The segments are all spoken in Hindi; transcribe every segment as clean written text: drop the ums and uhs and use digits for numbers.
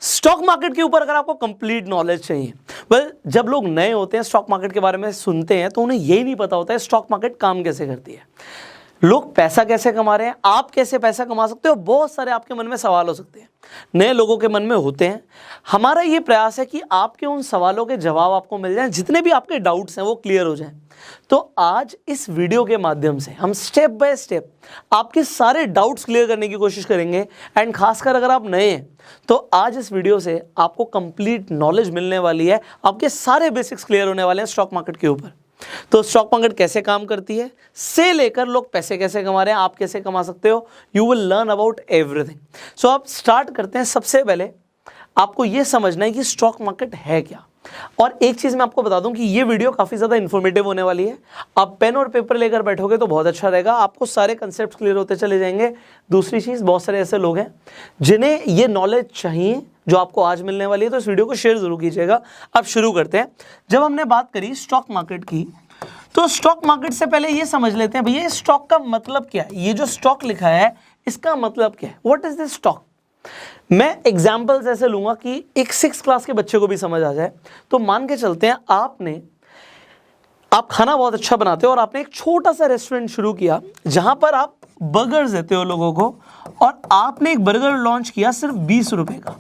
स्टॉक मार्केट के ऊपर अगर आपको कंप्लीट नॉलेज चाहिए, जब लोग नए होते हैं स्टॉक मार्केट के बारे में सुनते हैं तो उन्हें यही नहीं पता होता है स्टॉक मार्केट काम कैसे करती है, लोग पैसा कैसे कमा रहे हैं, आप कैसे पैसा कमा सकते हो, बहुत सारे आपके मन में सवाल हो सकते हैं, नए लोगों के मन में होते हैं। हमारा ये प्रयास है कि आपके उन सवालों के जवाब आपको मिल जाएं, जितने भी आपके डाउट्स हैं वो क्लियर हो जाएं। तो आज इस वीडियो के माध्यम से हम स्टेप बाय स्टेप आपके सारे डाउट्स क्लियर करने की कोशिश करेंगे। एंड खासकर अगर आप नए हैं तो आज इस वीडियो से आपको कंप्लीट नॉलेज मिलने वाली है, आपके सारे बेसिक्स क्लियर होने वाले हैं स्टॉक मार्केट के ऊपर। तो स्टॉक मार्केट कैसे काम करती है से लेकर लोग पैसे कैसे कमा रहे हैं, आप कैसे कमा सकते हो, you will learn about everything. So आप स्टार्ट करते हैं। सबसे पहले आपको यह समझना है कि स्टॉक मार्केट है क्या। और एक चीज मैं आपको बता दूं कि ये वीडियो काफी ज्यादा इंफॉर्मेटिव होने वाली है। आप पेन और पेपर लेकर बैठोगे तो बहुत अच्छा रहेगा, आपको सारे कंसेप्ट क्लियर होते चले जाएंगे। दूसरी चीज, बहुत सारे ऐसे लोग हैं जिन्हें ये नॉलेज चाहिए जो आपको आज मिलने वाली है, तो इस वीडियो को शेयर जरूर कीजिएगा। अब शुरू करते हैं। जब हमने बात करी स्टॉक मार्केट की, तो स्टॉक मार्केट से पहले ये समझ लेते हैं भैया स्टॉक का मतलब क्या है। ये जो स्टॉक लिखा है इसका मतलब क्या है, व्हाट इज दिस स्टॉक। मैं एग्जाम्पल्स ऐसे लूंगा कि एक 6th क्लास के बच्चे को भी समझ आ जाए। तो मान के चलते हैं आप खाना बहुत अच्छा बनाते हो और आपने एक छोटा सा रेस्टोरेंट शुरू किया जहां पर आप बर्गर्स देते हो लोगों को, और आपने एक बर्गर लॉन्च किया सिर्फ 20 रुपए का।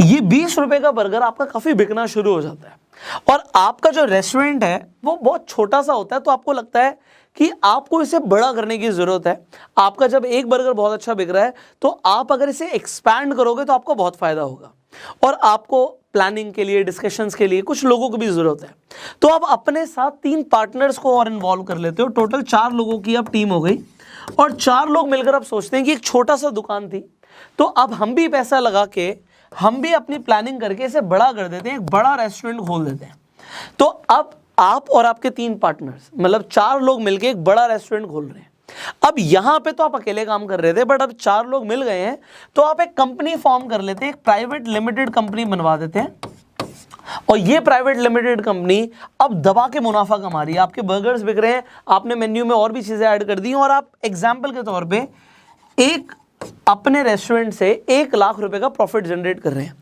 ये 20 रुपए का बर्गर आपका काफी बिकना शुरू हो जाता है, और आपका जो रेस्टोरेंट है वो बहुत छोटा सा होता है, तो आपको लगता है कि आपको इसे बड़ा करने की जरूरत है। आपका जब एक बर्गर बहुत अच्छा बिक रहा है तो आप अगर इसे एक्सपैंड करोगे तो आपको बहुत फायदा होगा, और आपको प्लानिंग के लिए, डिस्कशंस के लिए कुछ लोगों की भी जरूरत है। तो आप अपने साथ 3 पार्टनर्स को और इन्वॉल्व कर लेते हो। टोटल 4 लोगों की अब टीम हो गई, और 4 लोग मिलकर अब सोचते हैं कि एक छोटा सा दुकान थी, तो अब हम भी पैसा लगा के, हम भी अपनी प्लानिंग करके इसे बड़ा कर देते हैं, एक बड़ा रेस्टोरेंट खोल देते हैं। तो अब आप और आपके 3 पार्टनर्स, मतलब 4 लोग मिलकर एक बड़ा रेस्टोरेंट खोल रहे हैं। अब यहां पे तो आप अकेले काम कर रहे थे, बट अब 4 लोग मिल गए हैं, तो आप एक कंपनी फॉर्म कर लेते हैं, एक प्राइवेट लिमिटेड कंपनी बनवा देते हैं। और ये प्राइवेट लिमिटेड कंपनी अब दबा के मुनाफा कमा रही है। आपके बर्गर्स बिक रहे हैं, आपने मेन्यू में और भी चीजें ऐड कर दी, और आप एग्जाम्पल के तौर पे एक अपने रेस्टोरेंट से 1 लाख रुपए का प्रॉफिट जनरेट कर रहे हैं।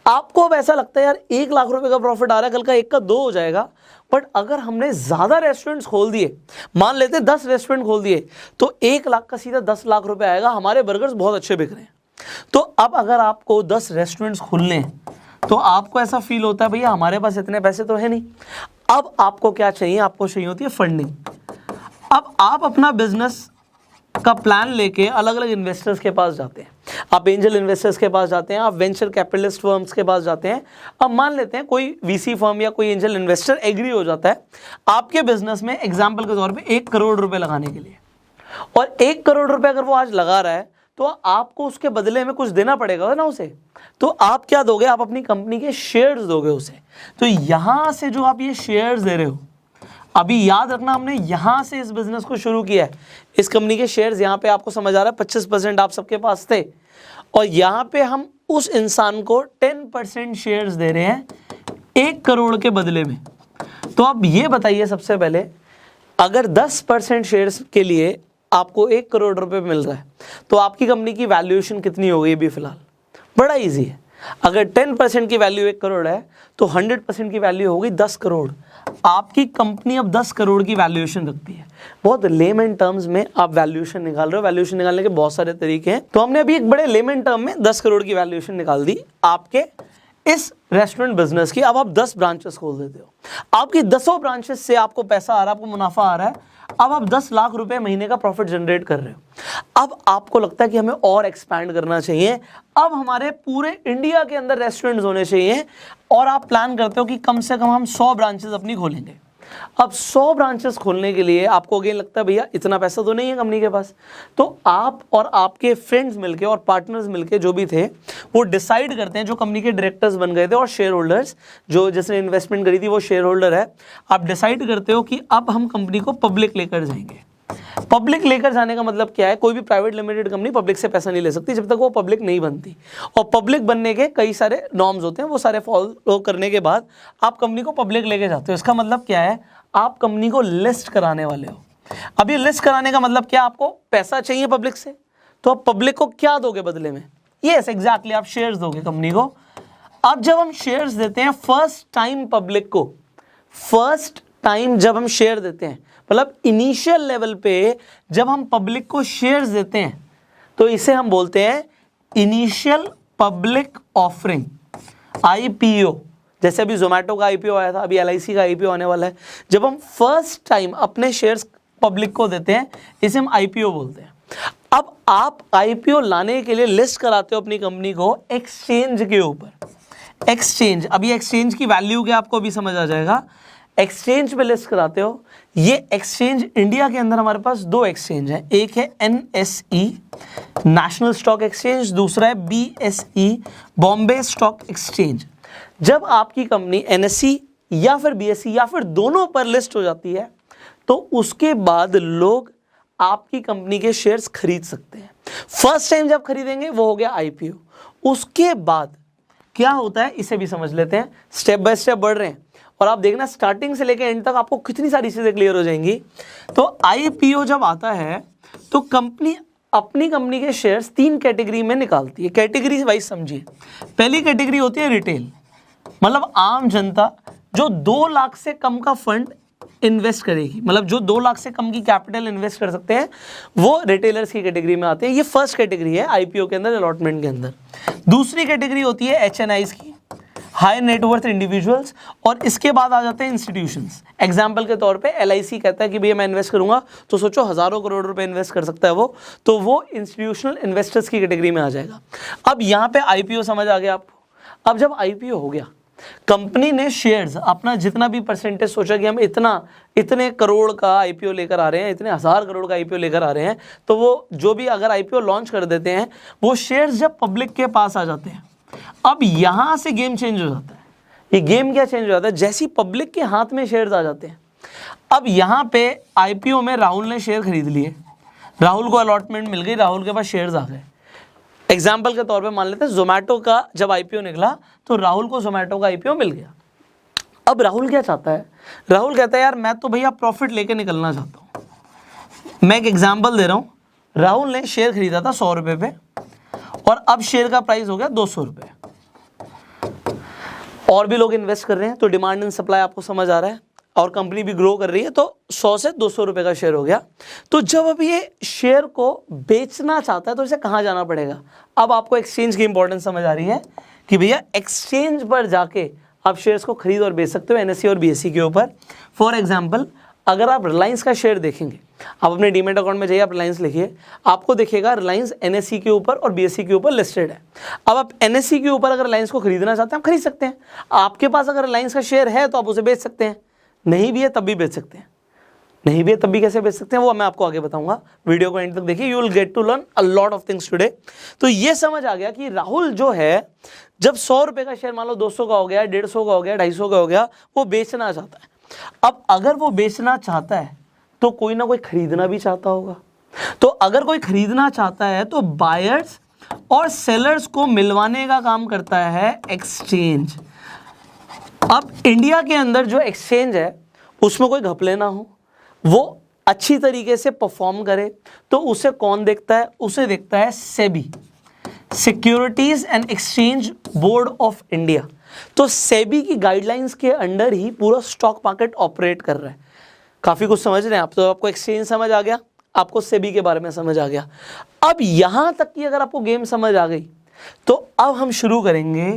आपको अब ऐसा लगता है यार 1 लाख रुपए का प्रॉफिट आ रहा है, कल का 1 का 2 हो जाएगा। बट अगर हमने ज्यादा रेस्टोरेंट्स खोल दिए, मान लेते 10 रेस्टोरेंट खोल दिए, तो 1 लाख का सीधा 10 लाख रुपए आएगा। हमारे बर्गर्स बहुत अच्छे बिक रहे हैं। तो अब अगर आपको 10 रेस्टोरेंट्स खोलने हैं तो आपको ऐसा फील होता है भैया हमारे पास इतने पैसे तो है नहीं। अब आपको क्या चाहिए, आपको चाहिए होती है फंडिंग। अब आप अपना बिजनेस का प्लान लेके अलग अलग इन्वेस्टर्स के पास जाते हैं, आप एंजल इन्वेस्टर्स के पास जाते हैं, आप वेंचर कैपिटलिस्ट फर्म्स के पास जाते हैं। अब मान लेते हैं कोई वीसी फर्म या कोई एंजल इन्वेस्टर एग्री हो जाता है आपके बिजनेस में एग्जांपल के तौर पे 1 करोड़ रुपए लगाने के लिए, और 1 करोड़ रुपए अगर वो आज लगा रहा है तो आपको उसके बदले में कुछ देना पड़ेगा ना उसे। तो आप क्या दोगे, आप अपनी कंपनी के शेयर्स दोगे उसे। तो यहां से जो आप ये शेयर्स दे रहे हो, अभी याद रखना हमने यहां से इस बिजनेस को शुरू किया है। इस कंपनी के शेयर्स यहां पे आपको समझ आ रहा है 25% आप सबके पास थे, और यहां पे हम उस इंसान को 10% शेयर्स दे रहे हैं 1 करोड़ के बदले में। तो अब ये बताइए सबसे पहले, अगर 10% शेयर्स के लिए आपको 1 करोड़ रुपए मिल रहा है तो आपकी कंपनी की वैल्यूएशन कितनी हो गई अभी फिलहाल। बड़ा इजी है, अगर 10% की वैल्यू 1 करोड़ है तो 100% की वैल्यू हो गई 10 करोड़। आपकी कंपनी अब 10 करोड़ की वैल्यूएशन रखती है। बहुत लेमन टर्म्स में आप वैल्यूएशन निकाल रहे हो, वैल्यूएशन निकालने के बहुत सारे तरीके हैं। तो हमने अभी एक बड़े लेमन टर्म में 10 करोड़ की वैल्यूएशन निकाल दी आपके इस रेस्टोरेंट बिजनेस की। अब आप 10 ब्रांचेस खोल देते हो, आपकी 10 ब्रांचेस से आपको पैसा आ रहा है, आपको मुनाफा आ रहा है। अब आप 10 लाख रुपए महीने का प्रॉफिट जनरेट कर रहे हो। अब आपको लगता है कि हमें और एक्सपैंड करना चाहिए, अब हमारे पूरे इंडिया के अंदर रेस्टोरेंट्स होने चाहिए, और आप प्लान करते हो कि कम से कम हम 100 ब्रांचेस अपनी खोलेंगे। अब 100 ब्रांचेस खोलने के लिए आपको अगेन लगता है भैया इतना पैसा तो नहीं है कंपनी के पास। तो आप और आपके फ्रेंड्स मिलके और पार्टनर्स मिलके जो भी थे वो डिसाइड करते हैं, जो कंपनी के डायरेक्टर्स बन गए थे और शेयर होल्डर्स, जो जिसने इन्वेस्टमेंट करी थी वो शेयर होल्डर है। आप डिसाइड करते हो कि अब हम कंपनी को पब्लिक लेकर जाएंगे। पब्लिक लेकर जाने का मतलब क्या है, कोई भी प्राइवेट लिमिटेड कंपनी पब्लिक से पैसा नहीं ले सकती जब तक वो पब्लिक नहीं बनती, और पब्लिक बनने के कई सारे नॉर्म्स होते हैं, वो सारे फॉलो करने के बाद आप कंपनी को पब्लिक लेके जाते हो। इसका मतलब क्या है, आप कंपनी को लिस्ट कराने वाले हो। अब ये लिस्ट कराने का मतलब क्या, आपको पैसा चाहिए पब्लिक से, तो आप पब्लिक को क्या दोगे बदले में, यस एग्जैक्टली आप शेयर्स दोगे कंपनी को। अब जब हम शेयर्स देते हैं फर्स्ट टाइम पब्लिक को, फर्स्ट टाइम जब हम शेयर देते हैं, मतलब इनिशियल लेवल पे जब हम पब्लिक को शेयर्स देते हैं, तो इसे हम बोलते हैं इनिशियल पब्लिक ऑफरिंग, आईपीओ। जैसे अभी जोमेटो का आईपीओ आया था, अभी एलआईसी का आईपीओ आने वाला है। जब हम फर्स्ट टाइम अपने शेयर्स पब्लिक को देते हैं, इसे हम आईपीओ बोलते हैं। अब आप आईपीओ लाने के लिए लिस्ट कराते हो अपनी कंपनी को एक्सचेंज के ऊपर। एक्सचेंज, अभी एक्सचेंज की वैल्यू क्या आपको अभी समझ आ जाएगा। एक्सचेंज पे लिस्ट कराते हो। ये एक्सचेंज इंडिया के अंदर हमारे पास दो एक्सचेंज हैं, एक है एनएसई नेशनल स्टॉक एक्सचेंज, दूसरा है बीएसई बॉम्बे स्टॉक एक्सचेंज। जब आपकी कंपनी एनएसई या फिर बीएसई या फिर दोनों पर लिस्ट हो जाती है, तो उसके बाद लोग आपकी कंपनी के शेयर्स खरीद सकते हैं। फर्स्ट टाइम जब खरीदेंगे वो हो गया आईपीओ। उसके बाद क्या होता है इसे भी समझ लेते हैं, स्टेप बाय स्टेप बढ़ रहे हैं और आप देखना स्टार्टिंग से लेकर एंड तक आपको कितनी सारी चीजें क्लियर हो जाएंगी। तो आईपीओ जब आता है तो कंपनी अपनी कंपनी के शेयर्स तीन कैटेगरी में निकालती है। कैटेगरी वाइज समझिए। पहली कैटेगरी होती है रिटेल, मतलब आम जनता जो 2 लाख से कम का फंड इन्वेस्ट करेगी, मतलब जो 2 लाख से कम की कैपिटल इन्वेस्ट कर सकते हैं, वो रिटेलर्स की कैटेगरी में आते हैं। ये फर्स्ट कैटेगरी है आईपीओ के अंदर, अलॉटमेंट के अंदर। दूसरी कैटेगरी होती है एचएनआईज की, हाई नेटवर्थ इंडिविजुअल्स, और इसके बाद आ जाते हैं इंस्टीट्यूशंस। एग्जांपल के तौर पे एलआईसी कहता है कि भैया मैं इन्वेस्ट करूंगा, तो सोचो हजारों करोड़ रुपए इन्वेस्ट कर सकता है वो, तो वो इंस्टीट्यूशनल इन्वेस्टर्स की कैटेगरी में आ जाएगा। अब यहाँ पे आईपीओ समझ आ गया आपको। अब जब आईपीओ हो गया, कंपनी ने शेयर्स अपना जितना भी परसेंटेज सोचा कि हम इतने करोड़ का आईपीओ लेकर आ रहे हैं, इतने हजार करोड़ का आईपीओ लेकर आ रहे हैं, तो वो जो भी अगर आईपीओ लॉन्च कर देते हैं, वो शेयर्स जब पब्लिक के पास आ जाते हैं, अब यहां से गेम चेंज हो जाता है। ये गेम क्या चेंज हो जाता है, जैसी पब्लिक के हाथ में शेयर्स आ जाते हैं। अब यहां पे आईपीओ में राहुल ने शेयर खरीद लिए, राहुल को अलॉटमेंट मिल गई, राहुल के पास शेयर्स आ गए। एग्जाम्पल के तौर पे मान लेते हैं जोमेटो का जब आईपीओ निकला, तो राहुल को जोमेटो का आईपीओ मिल गया। अब राहुल क्या चाहता है, राहुल कहता है यार मैं तो भैया प्रॉफिट लेके निकलना चाहता हूं। मैं एक एग्जाम्पल दे रहा हूं, राहुल ने शेयर खरीदा था 100 रुपए पे, और अब शेयर का प्राइस हो गया 200 रुपए। और भी लोग इन्वेस्ट कर रहे हैं, तो डिमांड एंड सप्लाई आपको समझ आ रहा है, और कंपनी भी ग्रो कर रही है, तो 100 से 200 रुपए का शेयर हो गया। तो जब अब ये शेयर को बेचना चाहता है, तो इसे कहाँ जाना पड़ेगा। अब आपको एक्सचेंज की इंपॉर्टेंस समझ आ रही है कि भैया एक्सचेंज पर जाके आप शेयर्स को खरीद और बेच सकते हो एनएसई और बीएसई के ऊपर। फॉर एग्जाम्पल, अगर आप रिलायंस का शेयर देखेंगे, आप अपने डीमेट अकाउंट में जाइए, आप रिलायंस लिखिए, आपको दिखेगा रिलायंस एनएसई के ऊपर और बीएसई के ऊपर लिस्टेड है। अब आप एनएसई के ऊपर अगर रिलायंस को खरीदना चाहते हैं, आप खरीद सकते हैं। आपके पास अगर रिलायंस का शेयर है तो आप उसे बेच सकते हैं, नहीं भी है तब भी बेच सकते हैं। नहीं भी है तब भी कैसे बेच सकते हैं, वो मैं आपको आगे बताऊंगा। वीडियो को एंड तक देखिए, you will get to learn a lot of things today. तो ये समझ आ गया कि राहुल जो है, जब 100 रुपए का शेयर मान लो 200 का हो गया, 150 का हो गया, 250 का हो गया, वो बेचना चाहता है। अब अगर वो बेचना चाहता है तो कोई ना कोई खरीदना भी चाहता होगा। तो अगर कोई खरीदना चाहता है तो बायर्स और सेलर्स को मिलवाने का काम करता है एक्सचेंज। अब इंडिया के अंदर जो एक्सचेंज है उसमें कोई घपले ना हो, वो अच्छी तरीके से परफॉर्म करे, तो उसे कौन देखता है, उसे देखता है SEBI, securities and exchange board of India. तो सेबी की गाइडलाइंस के अंडर ही पूरा स्टॉक मार्केट ऑपरेट कर रहा है। काफी कुछ समझ रहे हैं आप। तो आपको एक्सचेंज समझ आ गया, आपको सेबी के बारे में समझ आ गया। अब यहां तक की अगर आपको गेम समझ आ गई, तो अब हम शुरू करेंगे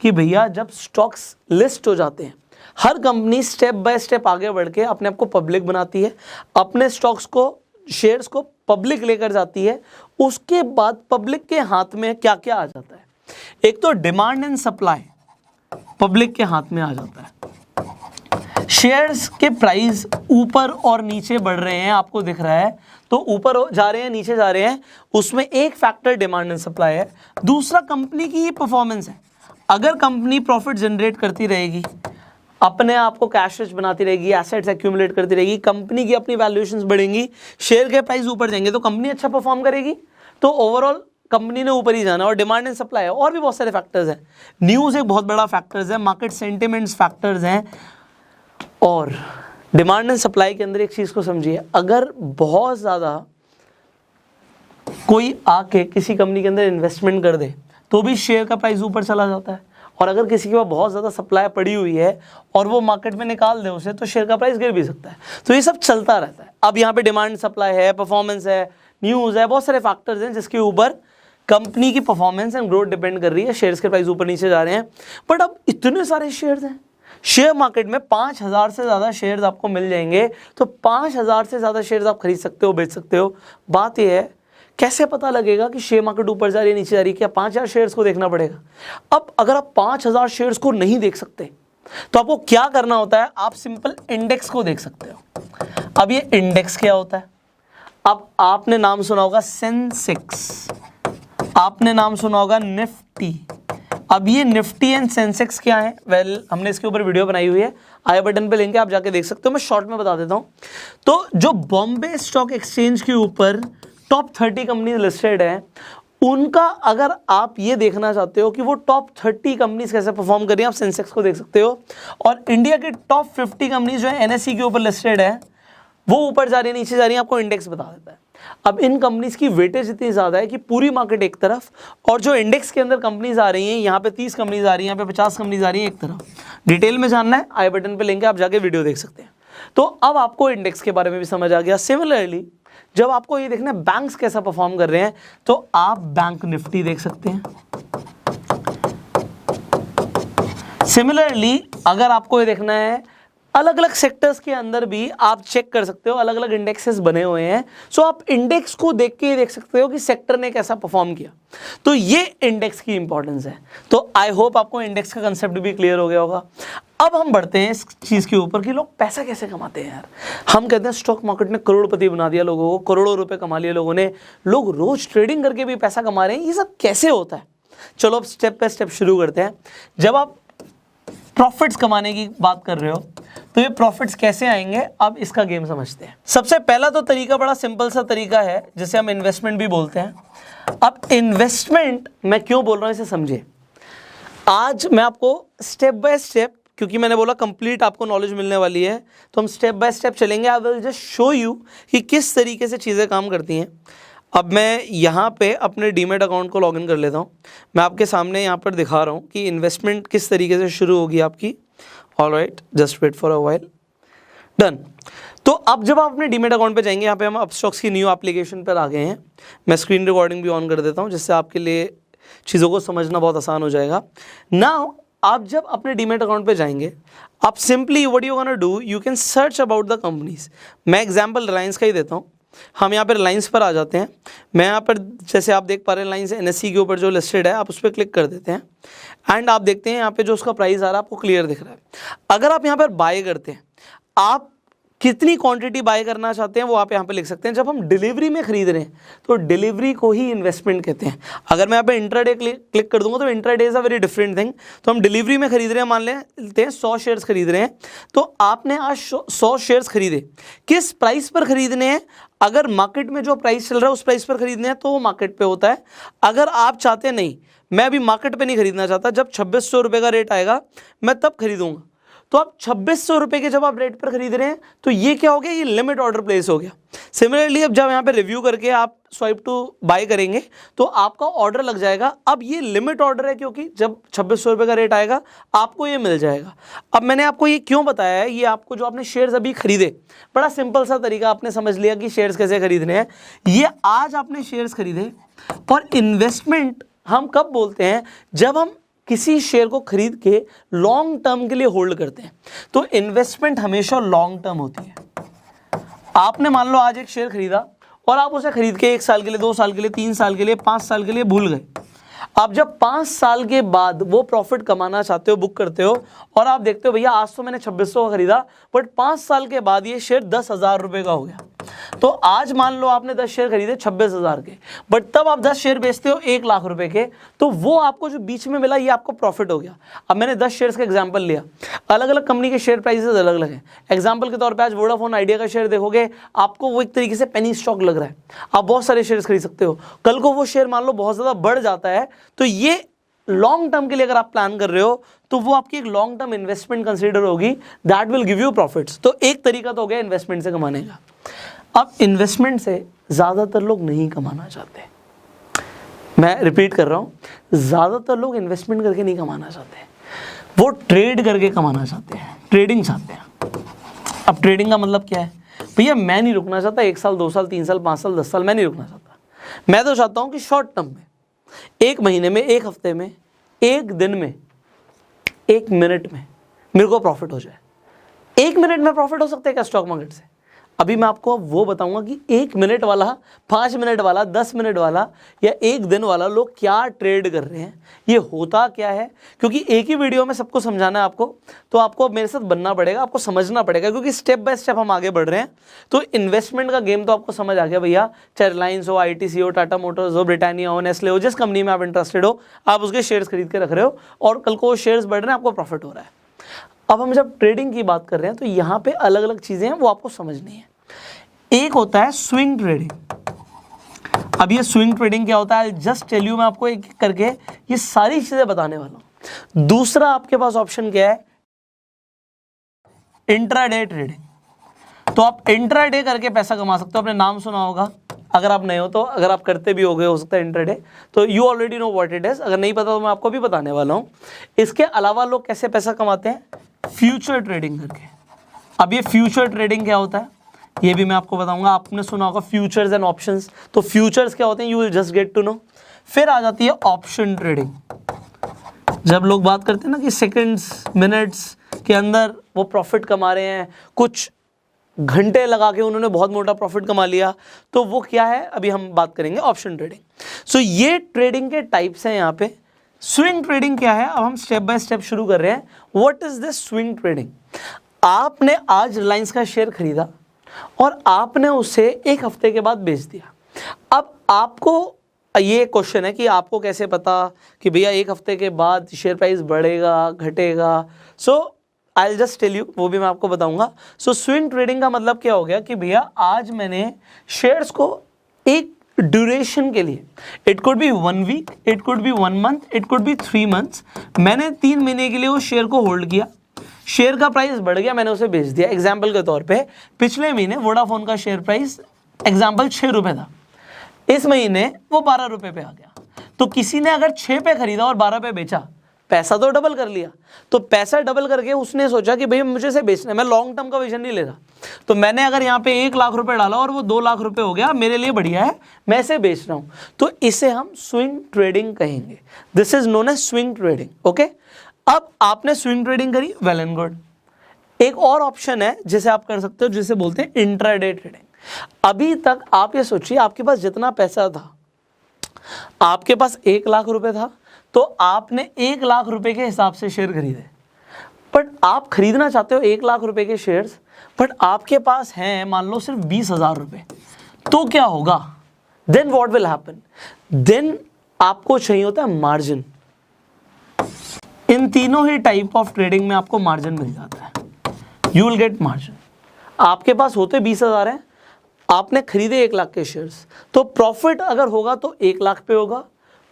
कि भैया जब स्टॉक्स लिस्ट हो जाते हैं, हर कंपनी स्टेप बाय स्टेप आगे बढ़ के अपने आप को पब्लिक बनाती है, अपने स्टॉक्स को, शेयर्स को पब्लिक लेकर जाती है। उसके बाद पब्लिक के हाथ में क्या क्या आ जाता है, एक तो डिमांड एंड सप्लाई पब्लिक के हाथ में आ जाता है। शेयर्स के प्राइस ऊपर और नीचे बढ़ रहे हैं, आपको दिख रहा है, तो ऊपर जा रहे हैं, नीचे जा रहे हैं, उसमें एक फैक्टर डिमांड एंड सप्लाई है। दूसरा कंपनी की परफॉर्मेंस है। अगर कंपनी प्रॉफिट जनरेट करती रहेगी, अपने आप को कैश रिच बनाती रहेगी, एसेट्स एक्यूमुलेट करती रहेगी, कंपनी की अपनी वैल्यूएशंस बढ़ेंगी, शेयर के प्राइस ऊपर जाएंगे, तो कंपनी अच्छा परफॉर्म करेगी, तो ओवरऑल कंपनी ने ऊपर ही जाना। और डिमांड एंड सप्लाई है, और भी बहुत सारे फैक्टर्स हैं। न्यूज़ एक बहुत बड़ा फैक्टर्स है, मार्केट सेंटिमेंट्स फैक्टर्स हैं। और डिमांड एंड सप्लाई के अंदर एक चीज़ को समझिए, अगर बहुत ज़्यादा कोई आके किसी कंपनी के अंदर इन्वेस्टमेंट कर दे, तो भी शेयर का प्राइस ऊपर चला जाता है। और अगर किसी के पास बहुत ज़्यादा सप्लाई पड़ी हुई है और वो मार्केट में निकाल दे उसे, तो शेयर का प्राइस गिर भी सकता है। तो ये सब चलता रहता है। अब यहाँ पे डिमांड सप्लाई है, परफॉर्मेंस है, न्यूज़ है, बहुत सारे फैक्टर्स हैं जिसके ऊपर कंपनी की परफॉर्मेंस एंड ग्रोथ डिपेंड कर रही है। शेयर्स के प्राइस ऊपर नीचे जा रहे हैं, बट अब इतने सारे शेयर्स हैं शेयर मार्केट में, 5000 से ज़्यादा शेयर्स आपको मिल जाएंगे, तो 5000 से ज़्यादा शेयर्स आप खरीद सकते हो, बेच सकते हो। बात यह है कैसे पता लगेगा कि शेयर मार्केट ऊपर जा रही है नीचे जा रही है? क्या 5000 शेयर्स को देखना पड़ेगा? अब अगर आप 5000 शेयर्स को नहीं देख सकते तो आपको क्या करना होता है? आप सिंपल इंडेक्स को देख सकते हो। अब ये इंडेक्स क्या होता है? अब आपने नाम सुना होगा सेंसेक्स, आपने नाम सुना होगा निफ्टी। अब ये निफ्टी एंड सेंसेक्स क्या है? वेल, हमने इसके ऊपर वीडियो बनाई हुई है, आई बटन पे लिंक है, आप जाके देख सकते हो। मैं शॉर्ट में बता देता हूँ। तो जो बॉम्बे स्टॉक एक्सचेंज के ऊपर टॉप 30 कंपनी लिस्टेड है, उनका अगर आप ये देखना चाहते हो कि वो टॉप 30 कंपनीज कैसे परफॉर्म कर रही हैं, आप सेंसेक्स को देख सकते हो। और इंडिया के टॉप 50 कंपनीज जो है एनएसई के ऊपर लिस्टेड है, वो ऊपर जा रही है नीचे जा रही है, आपको इंडेक्स बता देता है। अब इन कंपनीज की वेटेज इतनी ज़्यादा है कि पूरी मार्केट एक तरफ, और जो इंडेक्स के अंदर कंपनीज आ रही हैं, यहाँ पे 30 कंपनीज आ रही हैं, यहाँ पे 50 कंपनीज आ रही हैं एक तरफ। डिटेल में जानना है, आई बटन पे लिंक है, आप जाके वीडियो देख सकते हैं। तो अब आपको इंडेक्स के बारे में भी समझ आ गया। सिमिलरली जब आपको ये देखना है बैंक्स कैसा परफॉर्म कर रहे हैं, तो आप बैंक निफ्टी देख सकते हैं। सिमिलरली अगर आपको ये देखना है, अलग अलग सेक्टर्स के अंदर भी आप चेक कर सकते हो, अलग अलग इंडेक्सेस बने हुए हैं। सो आप इंडेक्स को देख के देख सकते हो कि सेक्टर ने कैसा परफॉर्म किया। तो ये इंडेक्स की इंपॉर्टेंस है। तो आई होप आपको इंडेक्स का कंसेप्ट भी क्लियर हो गया होगा। अब हम बढ़ते हैं इस चीज़ के ऊपर कि लोग पैसा कैसे कमाते हैं यार। हम कहते हैं स्टॉक मार्केट ने करोड़पति बना दिया लोगों को, करोड़ों रुपए कमा लिए लोगों ने, लोग रोज ट्रेडिंग करके भी पैसा कमा रहे हैं। ये सब कैसे होता है? चलो अब स्टेप बाय स्टेप शुरू करते हैं। जब आप प्रॉफिट्स कमाने की बात कर रहे हो, तो ये प्रॉफिट्स कैसे आएंगे, अब इसका गेम समझते हैं। सबसे पहला तो तरीका बड़ा सिंपल सा तरीका है, जिसे हम इन्वेस्टमेंट भी बोलते हैं। अब इन्वेस्टमेंट मैं क्यों बोल रहा हूं इसे समझे। आज मैं आपको स्टेप बाय स्टेप, क्योंकि मैंने बोला कंप्लीट आपको नॉलेज मिलने वाली है, तो हम स्टेप बाय स्टेप चलेंगे। आई विल जस्ट शो यू कि किस तरीके से चीज़ें काम करती हैं। अब मैं यहाँ पे अपने डीमेट अकाउंट को लॉगिन कर लेता हूँ। मैं आपके सामने यहाँ पर दिखा रहा हूँ कि इन्वेस्टमेंट किस तरीके से शुरू होगी आपकी। Alright, just wait for a while. Done. तो अब जब आप अपने डीमेट अकाउंट पे जाएंगे, यहाँ पे हम अपस्टॉक्स की न्यू एप्लीकेशन पर आ गए हैं। मैं स्क्रीन रिकॉर्डिंग भी ऑन कर देता हूँ, जिससे आपके लिए चीज़ों को समझना बहुत आसान हो जाएगा। नाउ आप जब अपने डीमेट अकाउंट पे जाएंगे, आप simply what you gonna do, you can search about the companies. मैं एग्जांपल रिलायंस का ही देता हूँ। हम यहाँ पर रिलायंस पर आ जाते हैं। मैं यहाँ पर जैसे आप देख पा रहे हैं, रिलायंस एनएसई के ऊपर जो लिस्टेड है, आप उस पर क्लिक कर देते हैं एंड आप देखते हैं यहाँ पे जो उसका प्राइस आ रहा है आपको क्लियर दिख रहा है। अगर आप यहाँ पर बाय करते हैं, आप कितनी क्वांटिटी बाय करना चाहते हैं वो आप यहाँ पे लिख सकते हैं। जब हम डिलीवरी में खरीद रहे हैं, तो डिलीवरी को ही इन्वेस्टमेंट कहते हैं। अगर मैं यहाँ पे इंट्राडे क्लिक कर दूंगा, तो intraday is a very different thing. तो हम डिलीवरी में खरीद रहे हैं, मान लेते हैं 100 शेयर्स खरीद रहे हैं, तो आपने आज 100 शेयर्स खरीदे। किस प्राइस पर खरीदने हैं? अगर मार्केट में जो प्राइस चल रहा है उस प्राइस पर खरीदने हैं, तो वो मार्केट पे होता है। अगर आप चाहते हैं नहीं, मैं अभी मार्केट पे नहीं खरीदना चाहता, जब 2600 रुपये का रेट आएगा मैं तब खरीदूंगा, तो आप 2600 रुपये के जब आप रेट पर खरीद रहे हैं, तो ये क्या हो गया, ये लिमिट ऑर्डर प्लेस हो गया। सिमिलरली अब जब यहाँ पे रिव्यू करके आप स्वाइप टू बाय करेंगे, तो आपका ऑर्डर लग जाएगा। अब ये लिमिट ऑर्डर है, क्योंकि जब 2600 रुपये का रेट आएगा आपको ये मिल जाएगा। अब मैंने आपको ये क्यों बताया है, ये आपको जो आपने शेयर्स अभी खरीदे, बड़ा सिंपल सा तरीका आपने समझ लिया कि शेयर्स कैसे खरीदने हैं। ये आज आपने शेयर्स खरीदे, और इन्वेस्टमेंट हम कब बोलते हैं, जब हम किसी शेयर को खरीद के लॉन्ग टर्म के लिए होल्ड करते हैं। तो इन्वेस्टमेंट हमेशा लॉन्ग टर्म होती है। आपने मान लो आज एक शेयर खरीदा और आप उसे खरीद के 1 साल के लिए, 2 साल के लिए, 3 साल के लिए, 5 साल के लिए भूल गए। आप जब 5 साल के बाद वो प्रॉफिट कमाना चाहते हो, बुक करते हो, और आप देखते हो भैया आज तो मैंने 2600 का खरीदा, बट 5 साल के बाद ये शेयर 10,000 रुपये का हो गया। तो आज मान लो आपने 10 शेयर खरीदे 26,000 के, बट तब आप 10 शेयर बेचते हो 1 लाख रुपए के, तो वो आपको जो बीच में मिला ये आपको प्रॉफिट हो गया। अब मैंने 10 शेयर्स का एग्जांपल लिया, अलग अलग कंपनी के शेयर प्राइसेस अलग अलग हैं। एग्जांपल के तौर पे आज वोडाफोन आइडिया का शेयर देखोगे, आपको वो एक तरीके से पेनी स्टॉक लग रहा है, आप बहुत सारे शेयर्स खरीद सकते हो। कल को वो शेयर मान लो बहुत ज़्यादा बढ़ जाता है, तो ये लॉन्ग टर्म के लिए अगर आप प्लान कर रहे हो, तो वो आपकी एक लॉन्ग टर्म इन्वेस्टमेंट कंसीडर होगी, that will give you profits. तो एक तरीका तो हो गया इन्वेस्टमेंट से कमाने का। अब इन्वेस्टमेंट से ज़्यादातर लोग नहीं कमाना चाहते। मैं रिपीट कर रहा हूँ, ज़्यादातर लोग इन्वेस्टमेंट करके नहीं कमाना चाहते, वो ट्रेड करके कमाना चाहते हैं, ट्रेडिंग चाहते हैं। अब ट्रेडिंग का मतलब क्या है? भैया मैं नहीं रुकना चाहता 1 साल 2 साल 3 साल 5 साल 10 साल, मैं नहीं रुकना चाहता। मैं तो चाहता हूँ कि शॉर्ट टर्म में, 1 महीने में, 1 हफ्ते में, 1 दिन में, 1 मिनट में मेरे को प्रॉफिट हो जाए। 1 मिनट में प्रॉफिट हो सकता है क्या स्टॉक मार्केट से? अभी मैं आपको वो बताऊंगा कि 1 मिनट वाला, 5 मिनट वाला, 10 मिनट वाला या 1 दिन वाला लोग क्या ट्रेड कर रहे हैं, ये होता क्या है। क्योंकि एक ही वीडियो में सबको समझाना है आपको, तो आपको मेरे साथ बनना पड़ेगा, आपको समझना पड़ेगा, क्योंकि स्टेप बाय स्टेप हम आगे बढ़ रहे हैं। तो इन्वेस्टमेंट का गेम तो आपको समझ आ गया भैया, चाहे रिलायंस हो, ITC हो, टाटा मोटर्स हो, ब्रिटानिया हो, नेस्ले हो, जिस कंपनी में आप इंटरेस्टेड हो, आप उसके शेयर्स खरीद के रख रहे हो और कल को शेयर्स बढ़ रहे हैं, आपको प्रॉफिट हो रहा है। अब हम जब ट्रेडिंग की बात कर रहे हैं तो यहाँ पे अलग अलग चीज़ें हैं, वो आपको समझनी है। एक होता है स्विंग ट्रेडिंग। अब ये स्विंग ट्रेडिंग क्या होता है, जस्ट टेल यू, मैं आपको एक एक करके ये सारी चीजें बताने वाला हूं। दूसरा आपके पास ऑप्शन क्या है, इंट्राडे ट्रेडिंग। तो आप इंट्राडे करके पैसा कमा सकते हो, आपने नाम सुना होगा, अगर आप नए हो तो, अगर आप करते भी होगे हो सकता है इंट्राडे, तो you already know what it is. अगर नहीं पता तो मैं आपको भी बताने वाला हूं। इसके अलावा लोग कैसे पैसा कमाते हैं, फ्यूचर ट्रेडिंग करके। अब ये फ्यूचर ट्रेडिंग क्या होता है ये भी मैं आपको बताऊंगा। आपने सुना होगा फ्यूचर्स एंड ऑप्शंस, तो फ्यूचर्स क्या होते हैं, you will just get to know. फिर आ जाती है ऑप्शन ट्रेडिंग। जब लोग बात करते हैं ना कि सेकंड्स मिनट्स के अंदर वो प्रॉफिट कमा रहे हैं, कुछ घंटे लगा के उन्होंने बहुत मोटा प्रॉफिट कमा लिया, तो वो क्या है अभी हम बात करेंगे, ऑप्शन ट्रेडिंग। सो ये ट्रेडिंग के टाइप्स हैं यहाँ पे। स्विंग ट्रेडिंग क्या है, अब हम स्टेप बाय स्टेप शुरू कर रहे हैं। What is this swing trading? आपने आज रिलायंस का शेयर खरीदा और आपने उसे 1 हफ्ते के बाद बेच दिया। अब आपको ये क्वेश्चन है कि आपको कैसे पता कि भैया 1 हफ्ते के बाद शेयर प्राइस बढ़ेगा घटेगा। So I will just tell you, वो भी मैं आपको बताऊंगा। सो स्विंग ट्रेडिंग का मतलब क्या हो गया कि भैया आज मैंने शेयर्स को एक ड्यूरेशन के लिए, it could be 1 week, it could be 1 month, it could be 3 months, मैंने 3 महीने के लिए उस शेयर को होल्ड किया। शेयर का प्राइस बढ़ गया, मैंने उसे बेच दिया। एग्जाम्पल के तौर पे पिछले महीने वोडाफोन का शेयर प्राइस एग्जाम्पल 6 रुपए था, इस महीने वो 12 रुपए पे आ गया। तो किसी ने अगर 6 पे खरीदा और 12 पे बेचा, पैसा तो डबल कर लिया। तो पैसा डबल करके उसने सोचा कि भाई मुझे इसे बेचना है, मैं लॉन्ग टर्म का विजन नहीं ले रहा, तो मैंने अगर यहाँ पे 1 लाख रुपए डाला और वो 2 लाख रुपए हो गया, मेरे लिए बढ़िया है, मैं इसे बेच रहा हूँ। तो इसे हम स्विंग ट्रेडिंग कहेंगे। This is known as swing trading. Okay, अब आपने स्विंग ट्रेडिंग करी, वेल एंड गुड। एक और ऑप्शन है जिसे आप कर सकते हो, जिसे बोलते हैं इंट्राडे ट्रेडिंग। अभी तक आप ये सोचिए, आपके पास जितना पैसा था, आपके पास 1 लाख रुपए था, तो आपने 1 लाख रुपए के हिसाब से शेयर खरीदे। बट आप खरीदना चाहते हो 1 लाख रुपए के शेयर्स, बट आपके पास हैं मान लो सिर्फ 20,000 रुपए, तो क्या होगा? Then what will happen? Then आपको चाहिए होता है मार्जिन। इन तीनों ही टाइप ऑफ ट्रेडिंग में आपको मार्जिन मिल जाता है, यू विल गेट मार्जिन। आपके पास होते 20,000 हैं, आपने खरीदे 1 लाख के शेयर्स, तो प्रॉफिट अगर होगा तो 1 लाख पे होगा,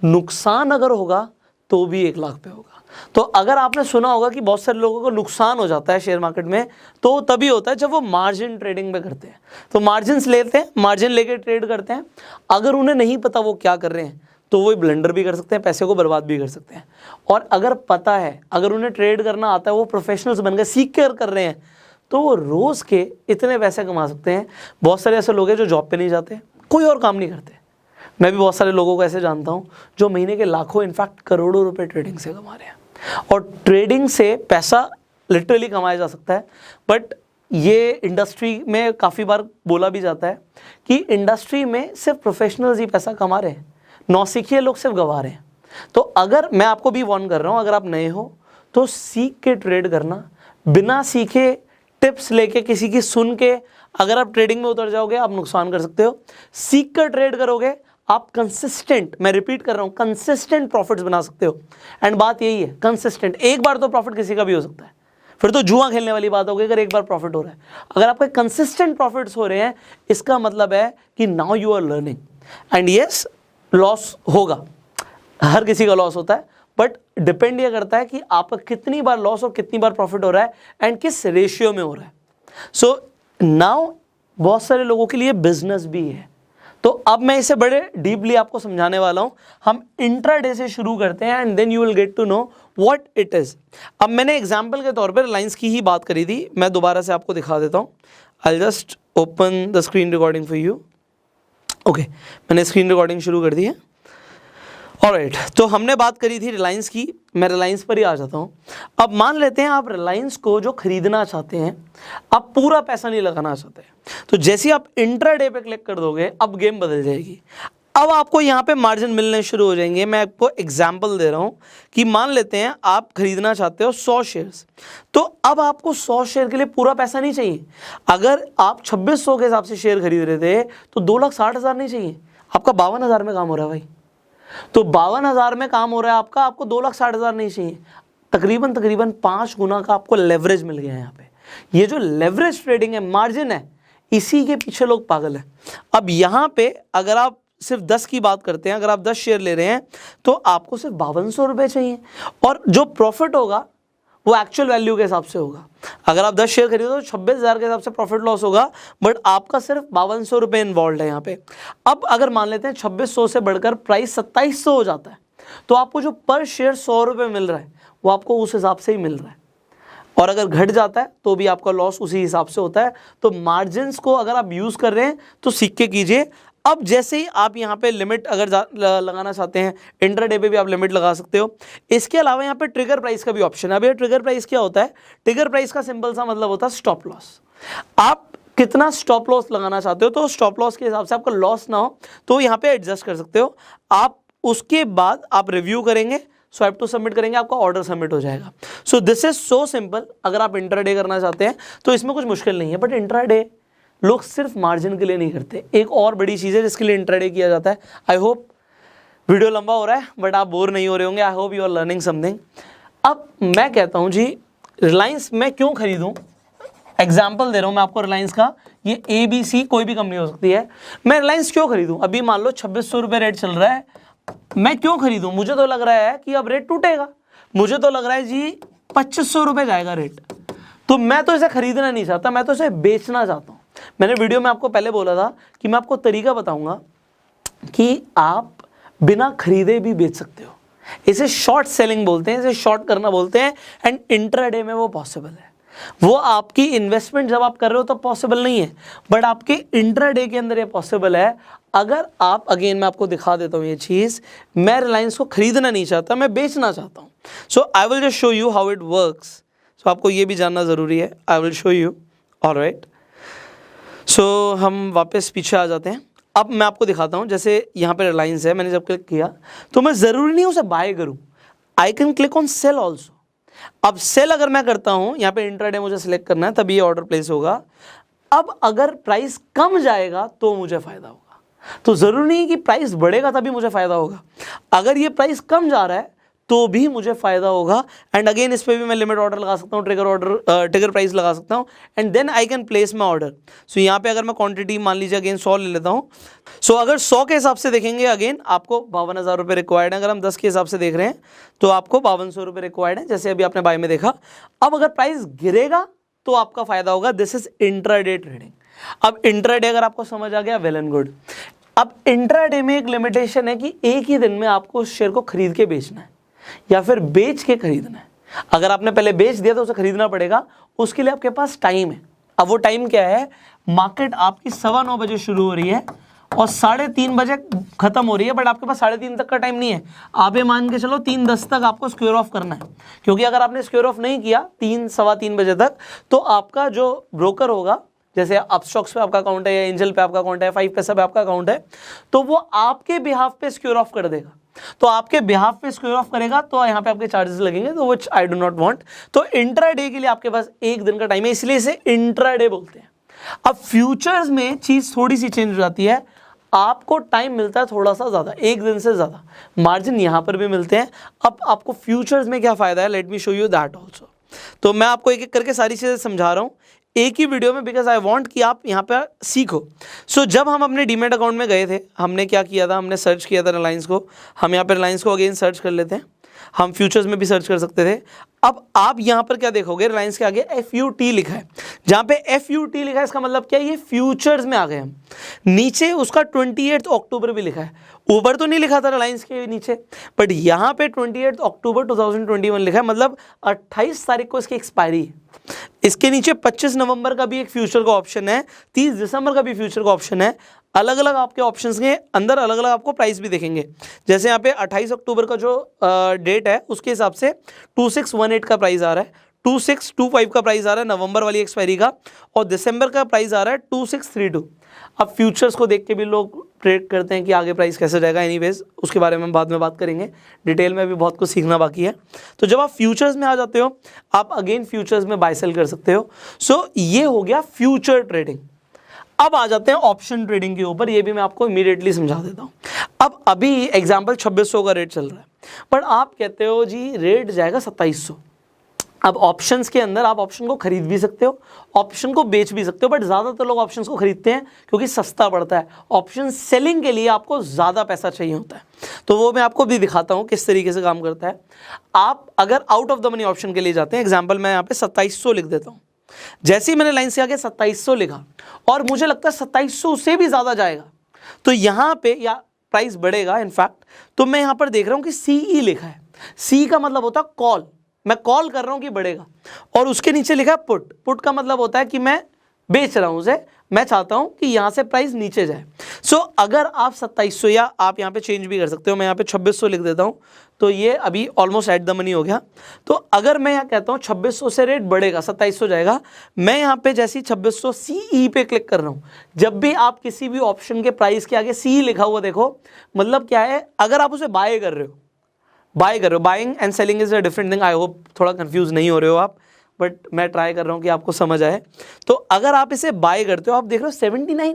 नुकसान अगर होगा तो भी 1 लाख पे होगा। तो अगर आपने सुना होगा कि बहुत सारे लोगों को नुकसान हो जाता है शेयर मार्केट में, तो तभी होता है जब वो मार्जिन ट्रेडिंग में करते हैं। तो मार्जिन लेते हैं, मार्जिन लेके ट्रेड करते हैं। अगर उन्हें नहीं पता वो क्या कर रहे हैं, तो वो ब्लंडर भी कर सकते हैं, पैसे को बर्बाद भी कर सकते हैं। और अगर पता है, अगर उन्हें ट्रेड करना आता है, वो प्रोफेशनल्स बन गए, सीख कर रहे हैं, तो वो रोज़ के इतने पैसे कमा सकते हैं। बहुत सारे ऐसे लोग हैं जो जॉब पे नहीं जाते, कोई और काम नहीं करते। मैं भी बहुत सारे लोगों को ऐसे जानता हूँ जो महीने के लाखों, इनफैक्ट करोड़ों रुपए ट्रेडिंग से कमा रहे हैं। और ट्रेडिंग से पैसा लिटरली कमाया जा सकता है। बट ये इंडस्ट्री में काफ़ी बार बोला भी जाता है कि इंडस्ट्री में सिर्फ प्रोफेशनल्स ही पैसा कमा रहे हैं, नौसिखिए लोग सिर्फ गवा रहे हैं। तो अगर मैं आपको भी वार्न कर रहा हूँ, अगर आप नए हो तो सीख के ट्रेड करना। बिना सीखे, टिप्स लेके, किसी की सुन के अगर आप ट्रेडिंग में उतर जाओगे, आप नुकसान कर सकते हो। सीख कर ट्रेड करोगे, आप कंसिस्टेंट, मैं रिपीट कर रहा हूं, कंसिस्टेंट प्रॉफिट्स बना सकते हो। एंड बात यही है, कंसिस्टेंट। एक बार तो प्रॉफिट किसी का भी हो सकता है, फिर तो जुआ खेलने वाली बात होगी अगर एक बार प्रॉफिट हो रहा है। अगर आपके कंसिस्टेंट प्रॉफिट्स हो रहे हैं, इसका मतलब है कि now you are learning. And yes, loss होगा, हर किसी का लॉस होता है, बट डिपेंड ये करता है कि आपका कितनी बार लॉस और कितनी बार प्रॉफिट हो रहा है एंड किस रेशियो में हो रहा है। सो नाउ बहुत सारे लोगों के लिए बिजनेस भी है, तो अब मैं इसे बड़े डीपली आपको समझाने वाला हूं। हम इंट्राडे से शुरू करते हैं and then you will get to know what it is. अब मैंने एग्जांपल के तौर पर रिलायंस की ही बात करी थी, मैं दोबारा से आपको दिखा देता हूं। I just open the screen recording for you. Okay, मैंने स्क्रीन रिकॉर्डिंग शुरू कर दी है। ऑलराइट, तो हमने बात करी थी रिलायंस की, मैं रिलायंस पर ही आ जाता हूँ। अब मान लेते हैं आप रिलायंस को जो खरीदना चाहते हैं, आप पूरा पैसा नहीं लगाना चाहते, तो जैसे ही आप इंट्राडे पे क्लिक कर दोगे अब गेम बदल जाएगी। अब आपको यहाँ पे मार्जिन मिलने शुरू हो जाएंगे। मैं आपको एग्जांपल दे रहा हूँ कि मान लेते हैं आप खरीदना चाहते हो 100 शेयर्स, तो अब आपको 100 शेयर के लिए पूरा पैसा नहीं चाहिए। अगर आप 2600 के हिसाब से शेयर खरीद रहे थे तो 2,60,000 नहीं चाहिए, आपका 52,000 में काम हो रहा है भाई। तो 52,000 में काम हो रहा है आपका, आपको 2,60,000 नहीं चाहिए। तकरीबन 5 गुना का आपको लेवरेज मिल गया है यहाँ पे। ये जो लेवरेज ट्रेडिंग है, मार्जिन है, इसी के पीछे लोग पागल हैं। अब यहाँ पे अगर आप सिर्फ 10 की बात करते हैं, अगर आप 10 शेयर ले रहे हैं तो आपको सिर्फ 5200 रुपये चाहिए, और जो प्रॉफिट होगा वो एक्चुअल वैल्यू के हिसाब से होगा। अगर आप 10 शेयर खरीदो तो 26,000 के हिसाब से प्रॉफिट लॉस होगा, बट आपका सिर्फ 5200 रुपये इन्वॉल्व है यहाँ पे। अब अगर मान लेते हैं 2600 से बढ़कर प्राइस 2700 हो जाता है, तो आपको जो पर शेयर 100 रुपये मिल रहा है वो आपको उस हिसाब से ही मिल रहा है, और अगर घट जाता है तो भी आपका लॉस उसी हिसाब से होता है। तो मार्जिन्स को अगर आप यूज़ कर रहे हैं तो सीख के कीजिए। अब जैसे ही आप यहाँ पे लिमिट अगर लगाना चाहते हैं, इंट्राडे पे भी आप लिमिट लगा सकते हो। इसके अलावा यहाँ पे ट्रिगर प्राइस का भी ऑप्शन है। अब ये ट्रिगर प्राइस क्या होता है? ट्रिगर प्राइस का सिंपल सा मतलब होता है स्टॉप लॉस। आप कितना स्टॉप लॉस लगाना चाहते हो, तो स्टॉप लॉस के हिसाब से आपका लॉस ना हो तो यहाँ पे एडजस्ट कर सकते हो आप। उसके बाद आप रिव्यू करेंगे, स्वाइप टू सबमिट करेंगे, आपका ऑर्डर सबमिट हो जाएगा। सो दिस इज सो सिंपल। अगर आप इंट्राडे करना चाहते हैं तो इसमें कुछ मुश्किल नहीं है, बट इंट्राडे लोग सिर्फ मार्जिन के लिए नहीं करते। एक और बड़ी चीज़ है जिसके लिए इंट्राडे किया जाता है। आई होप वीडियो लंबा हो रहा है बट आप बोर नहीं हो रहे होंगे। I hope you are learning something. अब मैं कहता हूँ जी, रिलायंस मैं क्यों खरीदूँ? एग्जाम्पल दे रहा हूँ मैं आपको रिलायंस का। ये ABC कोई भी कंपनी हो सकती है। मैं रिलायंस क्यों खरीदूँ? अभी मान लो 2600 रुपये रेट चल रहा है, मैं क्यों खरीदूँ? मुझे तो लग रहा है कि अब रेट टूटेगा, मुझे तो लग रहा है जी 2500 रुपये जाएगा रेट, तो मैं तो इसे खरीदना नहीं चाहता, मैं तो इसे बेचना चाहता हूँ। मैंने वीडियो में आपको पहले बोला था कि मैं आपको तरीका बताऊंगा कि आप बिना खरीदे भी बेच सकते हो। इसे शॉर्ट सेलिंग बोलते हैं, इसे शॉर्ट करना बोलते हैं, एंड इंट्राडे में वो पॉसिबल है। वो आपकी इन्वेस्टमेंट जब आप कर रहे हो तो पॉसिबल नहीं है, बट आपके इंट्राडे के अंदर ये पॉसिबल है। अगर आप, अगेन मैं आपको दिखा देता हूँ ये चीज़, मैं रिलायंस को खरीदना नहीं चाहता, मैं बेचना चाहता हूँ। So I will just show you how it works. So आपको ये भी जानना ज़रूरी है। I will show you. Alright, so हम वापस पीछे आ जाते हैं। अब मैं आपको दिखाता हूँ, जैसे यहाँ पे रिलायंस है, मैंने जब क्लिक किया तो मैं ज़रूरी नहीं उसे बाय करूँ, I can click on sale also. अब सेल अगर मैं करता हूँ, यहाँ पे इंट्राडे मुझे सिलेक्ट करना है तभी ये ऑर्डर प्लेस होगा। अब अगर प्राइस कम जाएगा तो मुझे फ़ायदा होगा, तो ज़रूरी नहीं कि प्राइस बढ़ेगा तभी मुझे फ़ायदा होगा। अगर ये प्राइस कम जा रहा है तो भी मुझे फ़ायदा होगा। एंड अगेन इस पर भी मैं लिमिट ऑर्डर लगा सकता हूँ, ट्रिगर प्राइस लगा सकता हूँ, and then I can place my order. So यहाँ पे अगर मैं क्वांटिटी मान लीजिए अगेन 100 ले लेता हूँ। सो अगर 100 के हिसाब से देखेंगे, अगेन आपको 52,000 रुपये रिक्वायर्ड है। अगर हम 10 के हिसाब से देख रहे हैं तो आपको 5200 रुपये रिक्वायर्ड है, जैसे अभी आपने बाय में देखा। अब अगर प्राइस गिरेगा तो आपका फ़ायदा होगा। This is intraday trading. अब इंट्राडे अगर आपको समझ आ गया, वेल एंड गुड। अब इंट्राडे में एक लिमिटेशन है कि एक ही दिन में आपको उस शेयर को खरीद के बेचना है या फिर बेच के खरीदना है। अगर आपने पहले बेच दिया तो उसे खरीदना पड़ेगा, उसके लिए आपके पास टाइम है। अब वो टाइम क्या है? मार्केट आपकी 9:15 बजे शुरू हो रही है और 3:30 बजे खत्म हो रही है, बट आपके पास 3:30 तक का टाइम नहीं है। आप ये मान के चलो 3:10 तक आपको स्क्वेयर ऑफ करना है, क्योंकि अगर आपने स्क्वेयर ऑफ नहीं किया 3-3:15 बजे तक तो आपका जो ब्रोकर होगा, जैसे अपस्टॉक्स पे आपका अकाउंट है या एंजल पे आपका अकाउंट है, 5 पैसा पे आपका अकाउंट है, तो वो आपके बिहाफ पे स्क्वेयर ऑफ कर देगा। तो आपके बिहाफ पे स्क्वेयर ऑफ करेगा तो यहाँ पे आपके चार्जेस लगेंगे, तो विच आई डू नॉट वांट। तो इंट्राडे के लिए आपके पास एक दिन का टाइम है, इसलिए इसे इंट्राडे बोलते हैं। अब फ्यूचर्स में चीज थोड़ी सी चेंज हो जाती है, आपको टाइम मिलता है थोड़ा सा ज़्यादा, एक दिन से ज़्यादा। मार्जिन यहाँ पर भी मिलते हैं। अब आपको फ्यूचर्स में क्या फ़ायदा है, let me show you that also. तो मैं आपको एक एक करके सारी चीज़ें समझा रहा हूँ एक ही वीडियो में, बिकॉज आई वांट कि आप यहाँ पर सीखो। सो जब हम अपने डीमेट अकाउंट में गए थे, हमने क्या किया था, हमने सर्च किया था रिलायंस को। हम यहाँ पे रिलायंस को अगेन सर्च कर लेते हैं। हम फ्यूचर्स में भी सर्च कर सकते थे। अब आप यहाँ पर क्या देखोगे, रिलायंस के आगे FUT लिखा है, जहाँ पे FUT लिखा है इसका मतलब क्या है, ये फ्यूचर्स में आ गए हम। नीचे उसका 28 अक्टूबर भी लिखा है, ऊपर तो नहीं लिखा था रिलायंस के नीचे, बट यहाँ पे 28 अक्टूबर 2021 लिखा है, मतलब 28 तारीख को इसकी एक्सपायरी है। इसके नीचे 25 नवंबर का भी एक फ्यूचर का ऑप्शन है, 30 दिसंबर का भी फ्यूचर का ऑप्शन है। अलग अलग आपके ऑप्शंस के अंदर अलग अलग आपको प्राइस भी देखेंगे। जैसे यहाँ पे 28 अक्टूबर का जो डेट है उसके हिसाब से 2618 का प्राइस आ रहा है, 2625 का प्राइस आ रहा है नवंबर वाली एक्सपायरी का, और दिसंबर का प्राइस आ रहा है 2632। अब फ्यूचर्स को देख के भी लोग ट्रेड करते हैं कि आगे प्राइस कैसे जाएगा। एनीवेज उसके बारे में बाद में बात करेंगे, डिटेल में भी बहुत कुछ सीखना बाकी है। तो जब आप फ्यूचर्स में आ जाते हो, आप अगेन फ्यूचर्स में बाय सेल कर सकते हो। सो ये हो गया फ्यूचर ट्रेडिंग। अब आ जाते हैं ऑप्शन ट्रेडिंग के ऊपर, ये भी मैं आपको इमीडिएटली समझा देता हूँ। अब अभी एग्जाम्पल 2600 का रेट चल रहा है, बट आप कहते हो जी रेट जाएगा 2700। अब ऑप्शंस के अंदर आप ऑप्शन को खरीद भी सकते हो, ऑप्शन को बेच भी सकते हो, बट ज़्यादातर लोग ऑप्शंस को खरीदते हैं क्योंकि सस्ता पड़ता है। ऑप्शन सेलिंग के लिए आपको ज़्यादा पैसा चाहिए होता है, तो वो मैं आपको भी दिखाता हूँ किस तरीके से काम करता है। आप अगर out of the money option के लिए जाते हैं, एग्जाम्पल मैं यहाँ पे 2700 लिख देता हूँ। जैसे ही मैंने लाइन से आगे 2700 लिखा और मुझे लगता है 2700 से भी ज़्यादा जाएगा, तो यहाँ पे या प्राइस बढ़ेगा इनफैक्ट, तो मैं यहाँ पर देख रहा हूँ कि CE लिखा है। C का मतलब होता है कॉल, मैं कॉल कर रहा हूं कि बढ़ेगा, और उसके नीचे लिखा है पुट। पुट का मतलब होता है कि मैं बेच रहा हूं उसे, मैं चाहता हूं कि यहां से प्राइस नीचे जाए। सो अगर आप 2700, या आप यहां पे चेंज भी कर सकते हो, मैं यहां पे 2600 लिख देता हूं, तो ये अभी ऑलमोस्ट एट द मनी हो गया। तो अगर मैं यहां कहता हूं 2600 से रेट बढ़ेगा, 2700 जाएगा, मैं यहां पे जैसे ही 2600 CE पे क्लिक कर रहा हूं, जब भी आप किसी भी ऑप्शन के प्राइस के आगे CE लिखा हुआ देखो, मतलब क्या है, अगर आप उसे बाय कर रहे हो, buying and selling is a different thing. I hope थोड़ा कंफ्यूज नहीं हो रहे हो आप, बट मैं ट्राई कर रहा हूं कि आपको समझ आए। तो अगर आप इसे बाय करते हो, आप देख रहे हो 79,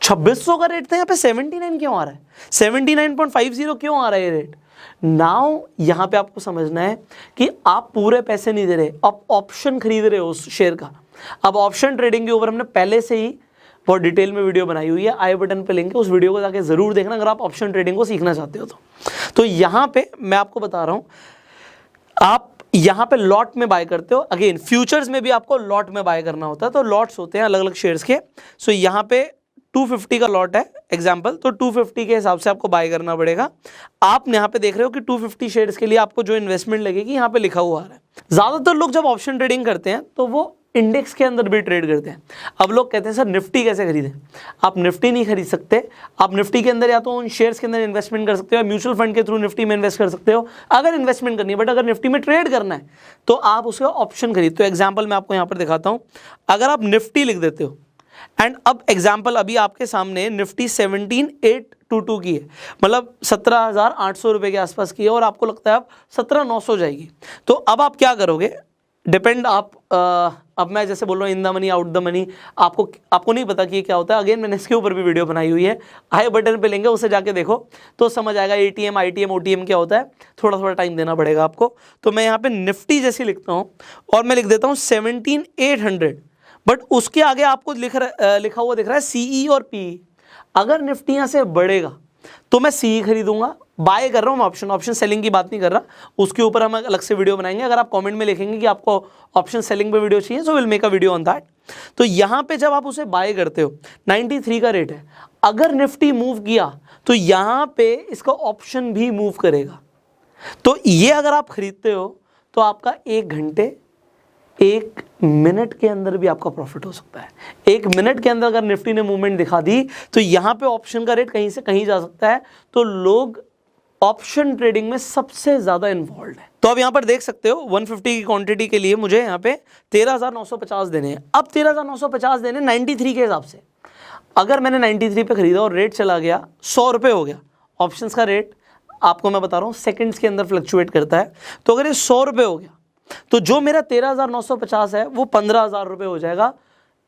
2600 का रेट था, यहाँ पे 79 क्यों आ रहा है, 79.50 क्यों आ रहा है ये रेट। नाउ यहाँ पे आपको समझना है कि आप पूरे पैसे नहीं दे रहे, आप ऑप्शन खरीद रहे हो उस शेयर का। अब ऑप्शन ट्रेडिंग के ऊपर हमने पहले से ही बहुत डिटेल में वीडियो बनाई हुई है, आई बटन पे लिंक है, उस वीडियो को जाके जरूर देखना अगर आप ऑप्शन ट्रेडिंग को सीखना चाहते हो तो यहाँ पे मैं आपको बता रहा हूँ, आप यहाँ पे लॉट में बाय करते हो। अगेन फ्यूचर्स में भी आपको लॉट में बाय करना होता है, तो लॉट्स होते हैं अलग अलग शेयर्स के। सो यहाँ पे 250 का लॉट है एग्जाम्पल, तो 250 के हिसाब से आपको बाय करना पड़ेगा। आप यहाँ पे देख रहे हो कि 250 शेयर्स के लिए आपको जो इन्वेस्टमेंट लगेगी यहाँ पे लिखा हुआ आ रहा है। ज्यादातर लोग जब ऑप्शन ट्रेडिंग करते हैं तो वो इंडेक्स के अंदर भी ट्रेड करते हैं। अब लोग कहते हैं सर निफ्टी कैसे खरीदें, आप निफ्टी नहीं खरीद सकते। आप निफ्टी के अंदर या तो उन शेयर्स के अंदर इन्वेस्टमेंट कर सकते हो, म्यूचुअल फंड के थ्रू निफ्टी में इन्वेस्ट कर सकते हो अगर इन्वेस्टमेंट करनी है, बट अगर निफ्टी में ट्रेड करना है तो आप उसका ऑप्शन खरीदते हो। एग्जाम्पल मैं आपको यहाँ पर दिखाता हूँ, अगर आप निफ्टी लिख देते हो एंड अब एग्जाम्पल अभी आपके सामने निफ्टी 17,822 की है, मतलब 17,800 रुपये के आसपास की है, और आपको लगता है अब 17,900 जाएगी, तो अब आप क्या करोगे, डिपेंड आप अब मैं जैसे बोल रहा हूँ in the money out the money, आपको नहीं पता कि ये क्या होता है। अगेन मैंने इसके ऊपर भी वीडियो बनाई हुई है, आई बटन पे लेंगे, उसे जाके देखो तो समझ आएगा ATM ITM OTM क्या होता है, थोड़ा थोड़ा टाइम देना पड़ेगा आपको। तो मैं यहाँ पे निफ्टी जैसी लिखता हूँ और मैं लिख देता हूँ 17,800, बट उसके आगे आपको लिखा हुआ दिख रहा है CE और PE। अगर निफ्टी यहाँ से बढ़ेगा तो मैं CE खरीदूंगा, बाय कर रहा हूँ मैं ऑप्शन सेलिंग की बात नहीं कर रहा, उसके ऊपर हम अलग से वीडियो बनाएंगे। अगर आप कमेंट में लिखेंगे कि आपको ऑप्शन सेलिंग पे वीडियो चाहिए, so will make a video on that. तो यहाँ पे जब आप उसे बाय करते हो, 93 का रेट है, अगर निफ्टी मूव किया तो यहाँ पे इसका ऑप्शन भी मूव करेगा। तो ये अगर आप खरीदते हो तो आपका 1 घंटे 1 मिनट के अंदर भी आपका प्रॉफिट हो सकता है। 1 मिनट के अंदर अगर निफ्टी ने मूवमेंट दिखा दी तो यहाँ पे ऑप्शन का रेट कहीं से कहीं जा सकता है। तो लोग ऑप्शन ट्रेडिंग में सबसे ज्यादा इन्वॉल्व है। तो अब यहाँ पर देख सकते हो 150 की क्वांटिटी के लिए मुझे यहाँ पे 13,950 देने हैं। अब 13,950 देने 93 के हिसाब से, अगर मैंने 93 पे खरीदा और रेट चला गया 100 रुपये हो गया, ऑप्शंस का रेट आपको मैं बता रहा हूँ सेकंड्स के अंदर फ्लक्चुएट करता है, तो अगर ये 100 रुपये हो गया तो जो मेरा 13,950 है वो 15,000 रुपये हो जाएगा।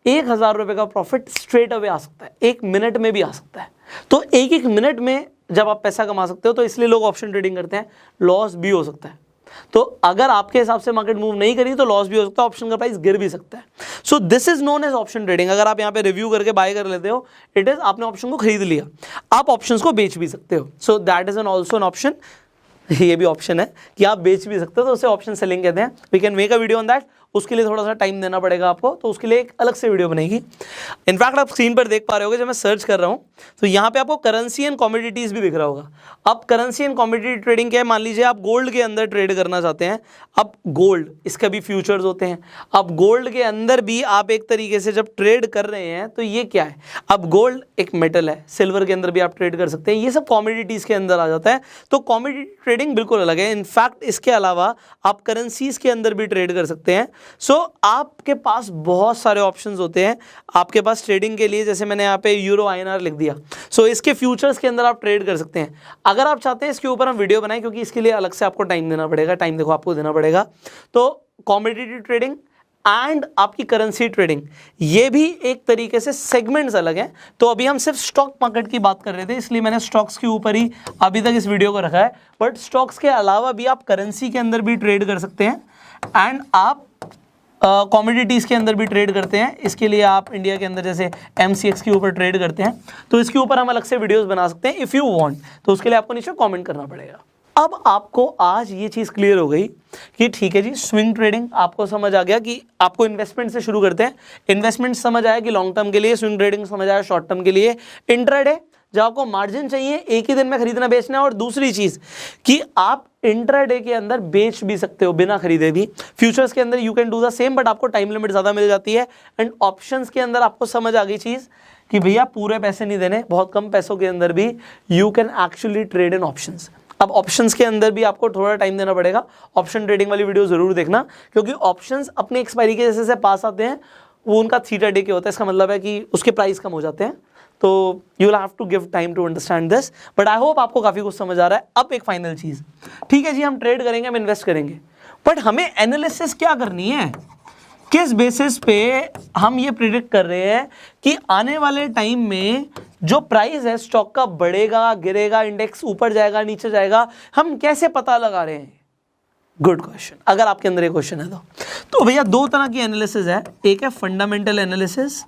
1,000 रुपये का प्रॉफिट स्ट्रेट अवे आ सकता है, 1 मिनट में भी आ सकता है। तो एक मिनट में जब आप पैसा कमा सकते हो तो इसलिए लोग ऑप्शन ट्रेडिंग करते हैं। लॉस भी हो सकता है, तो अगर आपके हिसाब से मार्केट मूव नहीं करी तो लॉस भी हो सकता है, ऑप्शन का प्राइस गिर भी सकता है। So this is known as option trading. अगर आप यहाँ पे रिव्यू करके बाय कर लेते हो, इट इज आपने ऑप्शन को खरीद लिया, आप ऑप्शंस को बेच भी सकते हो। So that is an also an option. ये भी ऑप्शन है कि आप बेच भी सकते हो, तो उसे ऑप्शन सेलिंग कहते हैं। We can make a video on that. उसके लिए थोड़ा सा टाइम देना पड़ेगा आपको, तो उसके लिए एक अलग से वीडियो बनेगी। इनफैक्ट आप स्क्रीन पर देख पा रहे होगे जब मैं सर्च कर रहा हूँ तो यहाँ पे आपको करेंसी एंड कमोडिटीज़ भी दिख रहा होगा। अब करेंसी एंड कमोडिटी ट्रेडिंग क्या है, मान लीजिए आप गोल्ड के अंदर ट्रेड करना चाहते हैं। अब गोल्ड, इसका भी फ्यूचर्स होते हैं। अब गोल्ड के अंदर भी आप एक तरीके से जब ट्रेड कर रहे हैं तो ये क्या है, अब गोल्ड एक मेटल है, सिल्वर के अंदर भी आप ट्रेड कर सकते हैं, ये सब कमोडिटीज़ के अंदर आ जाता है। तो कमोडिटी ट्रेडिंग बिल्कुल अलग है। इनफैक्ट इसके अलावा आप करेंसीज के अंदर भी ट्रेड कर सकते हैं। सो आपके पास बहुत सारे ऑप्शंस होते हैं आपके पास ट्रेडिंग के लिए। जैसे मैंने यहाँ पे यूरो INR लिख दिया, सो इसके फ्यूचर्स के अंदर आप ट्रेड कर सकते हैं। अगर आप चाहते हैं इसके ऊपर हम वीडियो बनाएं, क्योंकि इसके लिए अलग से आपको टाइम देना पड़ेगा, टाइम देखो आपको देना पड़ेगा। तो कमोडिटी ट्रेडिंग एंड आपकी करेंसी ट्रेडिंग, ये भी एक तरीके से सेगमेंट्स अलग हैं। तो अभी हम सिर्फ स्टॉक मार्केट की बात कर रहे थे, इसलिए मैंने स्टॉक्स के ऊपर ही अभी तक इस वीडियो को रखा है। बट स्टॉक्स के अलावा भी आप करेंसी के अंदर भी ट्रेड कर सकते हैं एंड आप कमोडिटीज़ के अंदर भी ट्रेड करते हैं। इसके लिए आप इंडिया के अंदर जैसे MCX के ऊपर ट्रेड करते हैं, तो इसके ऊपर हम अलग से वीडियोस बना सकते हैं इफ़ यू वांट। तो उसके लिए आपको नीचे कमेंट करना पड़ेगा। अब आपको आज ये चीज़ क्लियर हो गई कि ठीक है जी, स्विंग ट्रेडिंग आपको समझ आ गया कि आपको इन्वेस्टमेंट से शुरू करते हैं। इन्वेस्टमेंट समझ आया कि लॉन्ग टर्म के लिए, स्विंग ट्रेडिंग समझ आया शॉर्ट टर्म के लिए। इंट्राडे जब आपको मार्जिन चाहिए, एक ही दिन में खरीदना बेचना है। और दूसरी चीज़ कि आप इंट्राडे के अंदर बेच भी सकते हो बिना खरीदे भी। फ्यूचर्स के अंदर you can do the same, but आपको टाइम लिमिट ज़्यादा मिल जाती है। एंड ऑप्शंस के अंदर आपको समझ आ गई चीज़ कि भैया पूरे पैसे नहीं देने, बहुत कम पैसों के अंदर भी you can actually trade in options. अब ऑप्शंस के अंदर भी आपको थोड़ा टाइम देना पड़ेगा। ऑप्शन ट्रेडिंग वाली वीडियो जरूर देखना, क्योंकि ऑप्शंस अपने एक्सपायरी के जैसे पास आते हैं, वो उनका थीटा डे के होता है। इसका मतलब है कि उसके प्राइस कम हो जाते हैं। तो you will have to give time to understand this, but I hope आपको काफ़ी कुछ समझ आ रहा है। अब एक फाइनल चीज़, ठीक है जी, हम ट्रेड करेंगे, हम इन्वेस्ट करेंगे, बट हमें एनालिसिस क्या करनी है, किस बेसिस पे हम ये प्रिडिक्ट कर रहे हैं कि आने वाले टाइम में जो प्राइस है स्टॉक का बढ़ेगा, गिरेगा, इंडेक्स ऊपर जाएगा, नीचे जाएगा, हम कैसे पता लगा रहे हैं? Good question. अगर आपके अंदर ये क्वेश्चन है तो भैया दो तरह की एनालिसिस है, एक है फंडामेंटल एनालिसिस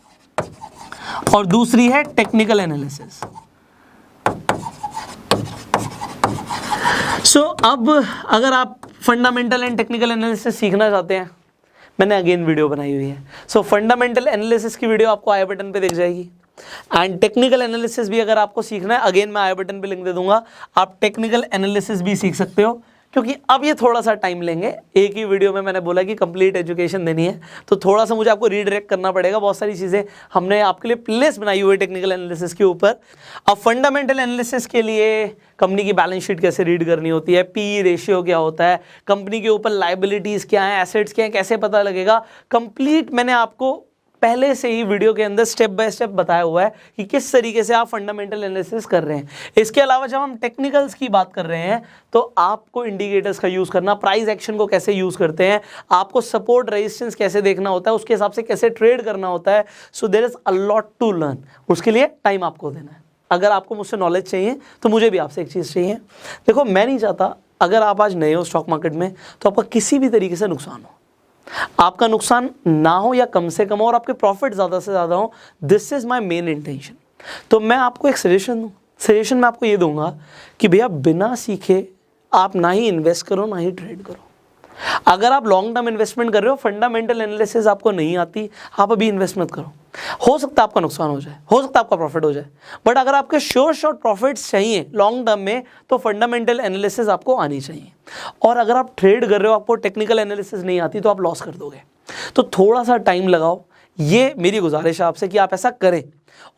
और दूसरी है टेक्निकल एनालिसिस। सो अब अगर आप फंडामेंटल एंड टेक्निकल एनालिसिस सीखना चाहते हैं, मैंने अगेन वीडियो बनाई हुई है। सो फंडामेंटल एनालिसिस की वीडियो आपको आई बटन पे दिख जाएगी। एंड टेक्निकल एनालिसिस भी अगर आपको सीखना है, अगेन मैं आई बटन पे लिंक दे दूंगा, आप टेक्निकल एनालिसिस भी सीख सकते हो। क्योंकि अब ये थोड़ा सा टाइम लेंगे, एक ही वीडियो में मैंने बोला कि कंप्लीट एजुकेशन देनी है, तो थोड़ा सा मुझे आपको रीडायरेक्ट करना पड़ेगा। बहुत सारी चीज़ें हमने आपके लिए प्लेलिस्ट बनाई हुई है टेक्निकल एनालिसिस के ऊपर। अब फंडामेंटल एनालिसिस के लिए कंपनी की बैलेंस शीट कैसे रीड करनी होती है, पी रेशियो क्या होता है, कंपनी के ऊपर लाइबिलिटीज़ क्या है, एसेट्स क्या है, कैसे पता लगेगा, कंप्लीट मैंने आपको पहले से ही वीडियो के अंदर स्टेप बाय स्टेप बताया हुआ है कि किस तरीके से आप फंडामेंटल एनालिसिस कर रहे हैं। इसके अलावा जब हम टेक्निकल्स की बात कर रहे हैं तो आपको इंडिकेटर्स का यूज़ करना, प्राइस एक्शन को कैसे यूज़ करते हैं, आपको सपोर्ट रेजिस्टेंस कैसे देखना होता है, उसके हिसाब से कैसे ट्रेड करना होता है। So there is a lot to learn. उसके लिए टाइम आपको देना है। अगर आपको मुझसे नॉलेज चाहिए तो मुझे भी आपसे एक चीज़ चाहिए। देखो, मैं नहीं चाहता अगर आप आज नए हो स्टॉक मार्केट में तो आपका किसी भी तरीके से नुकसान हो, आपका नुकसान ना हो या कम से कम हो और आपके प्रॉफिट ज़्यादा से ज़्यादा हो। This is my main intention. तो मैं आपको एक सजेशन दूँ, सजेशन मैं आपको ये दूंगा कि भैया बिना सीखे आप ना ही इन्वेस्ट करो ना ही ट्रेड करो। अगर आप लॉन्ग टर्म इन्वेस्टमेंट कर रहे हो, फंडामेंटल एनालिसिस आपको नहीं आती, आप अभी इन्वेस्ट मत करो। हो सकता है आपका नुकसान हो जाए, हो सकता है आपका प्रॉफिट हो जाए, बट अगर आपके श्योर शॉर्ट प्रॉफिट्स चाहिए लॉन्ग टर्म में तो फंडामेंटल एनालिसिस आपको आनी चाहिए। और अगर आप ट्रेड कर रहे हो, आपको टेक्निकल एनालिसिस नहीं आती, तो आप लॉस कर दोगे। तो थोड़ा सा टाइम लगाओ, ये मेरी गुजारिश है आपसे कि आप ऐसा करें।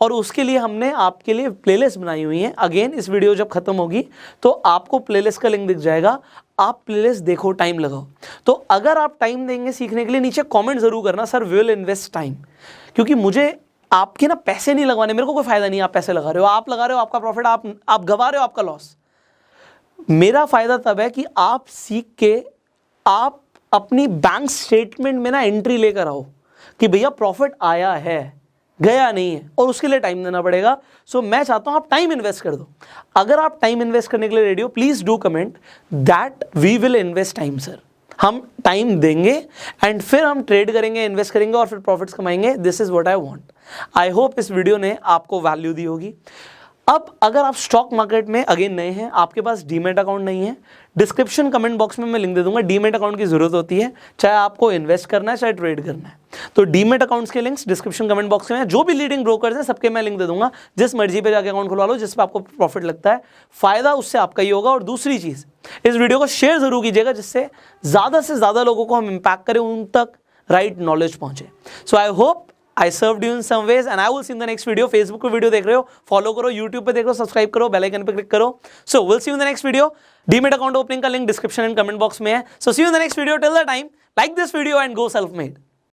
और उसके लिए हमने आपके लिए प्लेलिस्ट बनाई हुई है। अगेन इस वीडियो जब खत्म होगी तो आपको प्लेलिस्ट का लिंक दिख जाएगा, आप प्लेलिस्ट देखो, टाइम लगाओ। तो अगर आप टाइम देंगे सीखने के लिए, नीचे कमेंट जरूर करना, sir we will invest time. क्योंकि मुझे आपके ना पैसे नहीं लगवाने, मेरे को कोई फायदा नहीं। आप पैसे लगा रहे हो, आप लगा रहे हो आपका प्रॉफिट, आप गवा रहे हो आपका लॉस। मेरा फायदा तब है कि आप सीख के आप अपनी बैंक स्टेटमेंट में ना एंट्री लेकर आओ कि भैया प्रॉफिट आया है, गया नहीं है, और उसके लिए टाइम देना पड़ेगा। सो मैं चाहता हूं आप टाइम इन्वेस्ट कर दो। अगर आप टाइम इन्वेस्ट करने के लिए रेडी हो, please do comment that we will invest time sir. हम टाइम देंगे एंड फिर हम ट्रेड करेंगे, इन्वेस्ट करेंगे और फिर प्रॉफिट्स कमाएंगे। This is what I want. I hope इस वीडियो ने आपको वैल्यू दी होगी। अब अगर आप स्टॉक मार्केट में अगेन नए हैं, आपके पास डीमेट अकाउंट नहीं है, डिस्क्रिप्शन कमेंट बॉक्स में मैं लिंक दे दूंगा। डीमेट अकाउंट की जरूरत होती है, चाहे आपको इन्वेस्ट करना है चाहे ट्रेड करना है। तो डीमेट अकाउंट्स के लिंक्स डिस्क्रिप्शन कमेंट बॉक्स में है। जो भी लीडिंग ब्रोकर्स हैं सबके मैं लिंक दे दूंगा, जिस मर्जी पे जाके अकाउंट खुलवा लो, जिस पे आपको प्रॉफिट लगता है, फायदा उससे आपका ही होगा। और दूसरी चीज, इस वीडियो को शेयर जरूर कीजिएगा, जिससे ज्यादा से ज्यादा लोगों को हम इंपैक्ट करें, उन तक राइट नॉलेज पहुंचे। So I hope I served you in some ways and I will see you in the next video. Facebook पे वीडियो देख रहे हो, फॉलो करो, YouTube पे देख रहे हो, सब्सक्राइब करो, बेल आइकन पे क्लिक करो। So we'll see you in the next video. Demat account opening का link description and comment box में है। So see you in the next video. Till the time, like this video and go self-made.